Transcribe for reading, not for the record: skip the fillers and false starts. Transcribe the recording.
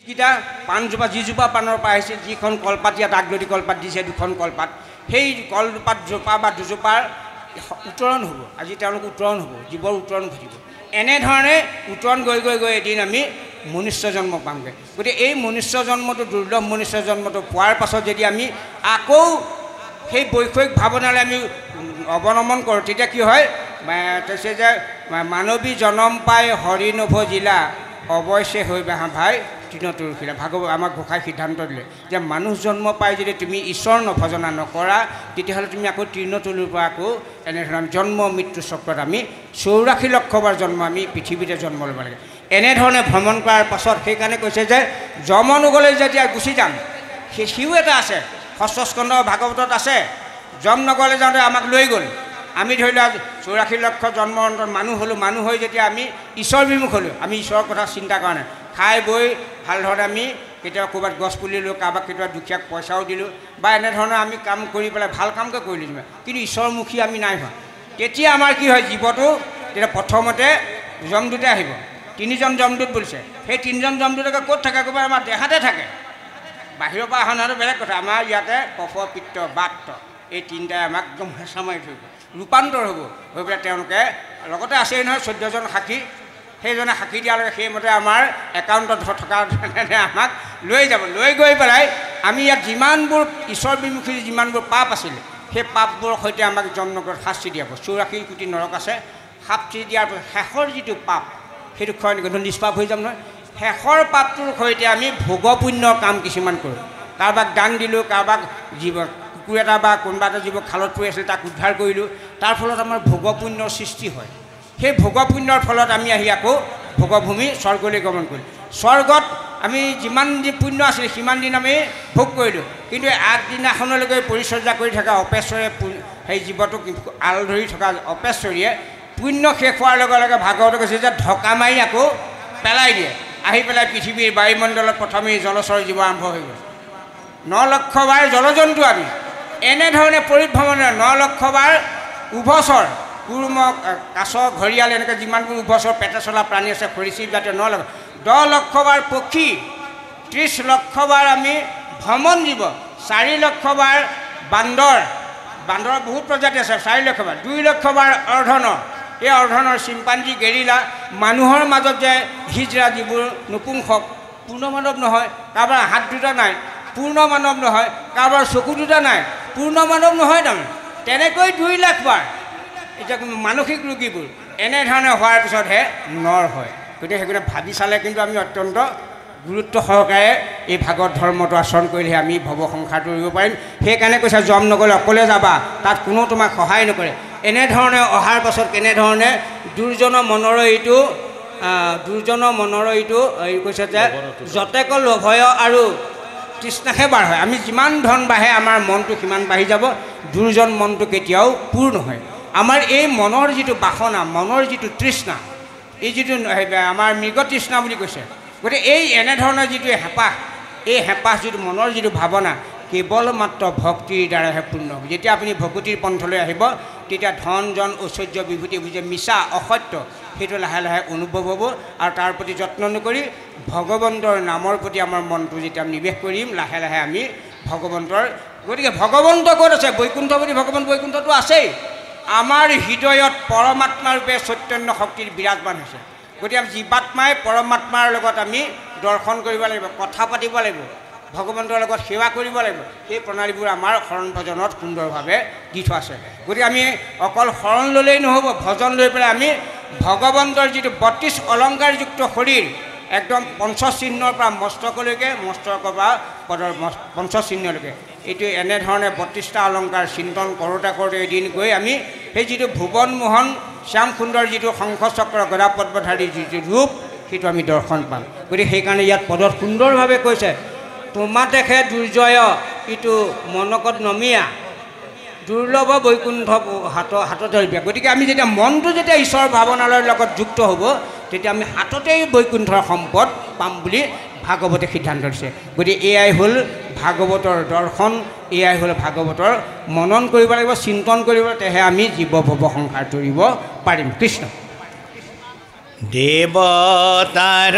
কিটা পাণজোপা যিজোপা পাণৰ পৰা আহিছে, যিখন কলপাত ইয়াত আগলতি কলপাত দিছে, দুখন কলপাত, সেই কলপাত জোপা বা দুজোপাৰ উত্তৰণ হ'ব। আজি তেওঁলোক উত্তৰণ হ'ব, জীৱৰ উত্তৰণ ঘটিব। এনেধৰণে উত্তৰণ গৈ গৈ গৈ এদিন আমি মনুষ্য জন্ম পামগৈ। গতিকে এই মনুষ্য জন্মটো, দুৰ্লভ মনুষ্য জন্মটো পোৱাৰ পাছত যদি আমি আকৌ সেই বৈষয়িক ভাৱনালৈ আমি অৱলম্বন কৰোঁ, তেতিয়া কি হয়? কৈছে যে মানৱী জনম পাই হৰি নভজিলা, অৱশ্যে হৈ বাহা ভাই তৃণতুলসীলা। আমাক ঘোষাই সিদ্ধান্ত দিলে যে মানুহ জন্ম পাই যদি তুমি ঈশ্বৰ নভজনা নকৰা, তেতিয়াহ'লে তুমি আকৌ তৃণতুলিৰ পৰা আকৌ এনেধৰণৰ জন্ম মৃত্যু চক্ৰত আমি 84 লক্ষবাৰ জন্ম আমি পৃথিৱীতে জন্ম ল'ব লাগে। এনেধৰণে ভ্ৰমণ কৰাৰ পাছত সেইকাৰণে কৈছে যে যমনুগলৈ যেতিয়া গুচি যাম, সিও এটা আছে, 6ষ্ঠ স্কন্ধ ভাগৱতত আছে। যমনগৰলৈ যাওঁতে আমাক লৈ গ'ল। আমি ধৰি লোৱা 84 লক্ষ জন্ম অন্তত মানুহ হ'লোঁ। মানুহ হৈ যেতিয়া আমি ঈশ্বৰ বিমুখ হ'লোঁ, আমি ঈশ্বৰৰ কথা চিন্তা কৰা নাই। খাই বৈ ভাল ধৰণে আমি কেতিয়াবা ক'ৰবাত গছ পুলি লৈলোঁ, কাৰোবাক কেতিয়াবা দুখীয়াক পইচাও দিলোঁ, বা এনেধৰণৰ আমি কাম কৰি পেলাই ভাল কামকৈ কৰিলোঁ যেনিবা, কিন্তু ঈশ্বৰমুখী আমি নাই হোৱা। তেতিয়া আমাৰ কি হয়? জীৱটো তেতিয়া প্ৰথমতে যমদূতে আহিব। 3জন যমদূত বুলিছে। সেই 3জন যমদূতকে ক'ত থাকে? ক'ৰবাত আমাৰ দেহাতে থাকে। বাহিৰৰ পৰা অহা নহ'লে বেলেগ কথা। আমাৰ ইয়াতে কফ, পিত্ত, বাত, এই তিনিটাই আমাক একদম হেঁচা মাৰি থৈ গ'ল। ৰূপান্তৰ হ'ব। হৈ পেলাই তেওঁলোকে লগতে আছেই নহয় 14জন সাক্ষী। সেইজনে সাক্ষী দিয়ালৈকে সেইমতে আমাৰ একাউণ্টত থকা আমাক লৈ যাব। লৈ গৈ পেলাই আমি ইয়াত যিমানবোৰ ঈশ্বৰ বিমুখী যিমানবোৰ পাপ আছিলে, সেই পাপবোৰৰ সৈতে আমাক যমনগৰত শাস্তি দিয়াব। 84 কোটি নৰক আছে। শাস্তি দিয়াৰ পাছত শেষৰ যিটো পাপ, সেইটো ক্ষয় নিষ্পাপ হৈ যাম নহয়। শেষৰ পাপটোৰ সৈতে আমি ভোগ পুণ্যৰ কাম কিছুমান কৰোঁ। কাৰোবাক দান দিলোঁ, কাৰোবাক কুকুৰ এটা বা কোনোবা এটা জীৱ খালত পৰি আছিল তাক উদ্ধাৰ কৰিলোঁ। তাৰ ফলত আমাৰ ভোগ পুণ্যৰ সৃষ্টি হয়। সেই ভোগ পুণ্যৰ ফলত আমি আহি আকৌ ভোগভূমি স্বৰ্গলৈ গমন কৰিলোঁ। স্বৰ্গত আমি যিমান দিন পুণ্য আছিল সিমান দিন আমি ভোগ কৰিলোঁ। কিন্তু আগদিনাখনলৈকে পৰিচৰ্যা কৰি থকা অপেশ্বৰে, সেই জীৱটোক আল ধৰি থকা অপেশ্বৰীয়ে পুণ্য শেষ হোৱাৰ লগে লগে ভাগৱতে কৈছে যে ঢকা মাৰি আকৌ পেলাই দিয়ে। আহি পেলাই পৃথিৱীৰ বায়ুমণ্ডলত প্ৰথমেই জলচৰ জীৱ আৰম্ভ হৈ গ'ল। 9 লক্ষবাৰ জলজন্তু আমি এনেধৰণে পৰিভ্ৰমণে 9 লক্ষবাৰ উভচৰ, কুৰ্ম, কাছ, ঘৰিয়াল, এনেকৈ যিমানবোৰ উভচৰ পেটে চলা প্ৰাণী আছে, সৰীসৃপ জাতীয় 9 লক্ষ, 10 লক্ষবাৰ পক্ষী, 30 লক্ষবাৰ আমি ভ্ৰমণ জীৱ, 4 লক্ষবাৰ বান্দৰ, বান্দৰৰ বহুত প্ৰজাতি আছে, 4 লক্ষবাৰ, 2 লক্ষবাৰ অৰ্ধনৰ, এই অৰ্ধনৰ চিম্পাঞ্জী, গেৰিলা, মানুহৰ মাজত যে হিজৰা যিবোৰ নপুংসক, পূৰ্ণ মানৱ নহয়, কাৰোবাৰ হাত দুটা নাই, পূৰ্ণ মানৱ নহয়, কাৰোবাৰ চকু দুটা নাই, পূৰ্ণ মানৱ নহয়। তাৰমানে তেনেকৈ 2 লাখ বাৰ এতিয়া মানসিক ৰোগীবোৰ এনেধৰণে হোৱাৰ পিছতহে নৰ হয়। গতিকে সেইকাৰণে ভাবি চালে কিন্তু আমি অত্যন্ত গুৰুত্ব সহকাৰে এই ভাগৱত ধৰ্মটো আচৰণ কৰিলেহে আমি ভৱ সংসাৰটো কৰিব পাৰিম। সেইকাৰণে কৈছে যমনগৰলৈ অকলে যাবা, তাত কোনো তোমাক সহায় নকৰে। এনেধৰণে অহাৰ পাছত কেনেধৰণে দুৰ্জনৰ মনৰ এইটো কৈছে যে যতেক লোভয় আৰু তৃষ্ণাহে বাঢ় হয়। আমি যিমান ধন বাঢ়ে আমাৰ মনটো সিমান বাঢ়ি যাব। দুৰ্জন মনটো কেতিয়াও পূৰ নহয়। আমাৰ এই মনৰ যিটো বাসনা, মনৰ যিটো তৃষ্ণা, এই যিটো আমাৰ মৃগ তৃষ্ণা বুলি কৈছে। গতিকে এই এনেধৰণৰ যিটো হেঁপাহ, এই হেঁপাহ যিটো মনৰ যিটো ভাৱনা, কেৱল মাত্ৰ ভক্তিৰ দ্বাৰাহে পূৰ্ণ হ'ব। যেতিয়া আপুনি ভকতিৰ পন্থলৈ আহিব, তেতিয়া ধন, জন, ঐশ্বৰ্য, বিভূতি যে মিছা, অসত্য, সেইটো লাহে লাহে অনুভৱ হ'ব। আৰু তাৰ প্ৰতি যত্ন নকৰি ভগৱন্তৰ নামৰ প্ৰতি আমাৰ মনটো যেতিয়া নিৱেশ কৰিম, লাহে লাহে আমি ভগৱন্তৰ, গতিকে ভগৱন্ত ক'ত আছে? বৈকুণ্ঠ বুলি ভগৱান বৈকুণ্ঠটো আছেই। আমাৰ হৃদয়ত পৰমাত্মা ৰূপে চৈতন্য শক্তিৰ বিৰাজমান হৈছে। গতিকে জীৱাত্মাই পৰমাত্মাৰ লগত আমি দৰ্শন কৰিব লাগিব, কথা পাতিব লাগিব, ভগৱন্তৰ লগত সেৱা কৰিব লাগিব। সেই প্ৰণালীবোৰ আমাৰ শৰণ ভজনত সুন্দৰভাৱে দি থোৱা আছে। গতিকে আমি অকল শৰণ ল'লেই নহ'ব, ভজন লৈ পেলাই আমি ভগৱন্তৰ যিটো 32 অলংকাৰযুক্ত শৰীৰ, একদম পঞ্চচিহ্নৰ পৰা মস্তকলৈকে, মস্তকৰ পৰা পদৰ পঞ্চচিহ্নলৈকে, এইটো এনেধৰণে 32টা অলংকাৰ চিন্তন কৰোঁতে কৰোঁতে এদিন গৈ আমি সেই যিটো ভুৱন মোহন শ্যাম সুন্দৰ যিটো শংখচক্ৰ গদা পদ্মধাৰী যিটো ৰূপ, সেইটো আমি দৰ্শন পাম। গতিকে সেইকাৰণে ইয়াত পদত সুন্দৰভাৱে কৈছে তোমা দেখে দুৰ্জয় ইটো মনকত নমিয়া, দুৰ্লভ বৈকুণ্ঠ হাতত ধৰিবা। গতিকে আমি যেতিয়া মনটো যেতিয়া ঈশ্বৰৰ ভাৱনাৰ লগত যুক্ত হ'ব, তেতিয়া আমি হাততেই বৈকুণ্ঠৰ সম্পদ পাম বুলি ভাগৱতে সিদ্ধান্ত দিছে। গতিকে এয়াই হ'ল ভাগৱতৰ দৰ্শন, এয়াই হ'ল ভাগৱতৰ মনন কৰিব লাগিব, চিন্তন কৰিব, তেহে আমি জীৱ ভৱ সংসাৰ তৰিব পাৰিম। কৃষ্ণ। দেৱতাৰ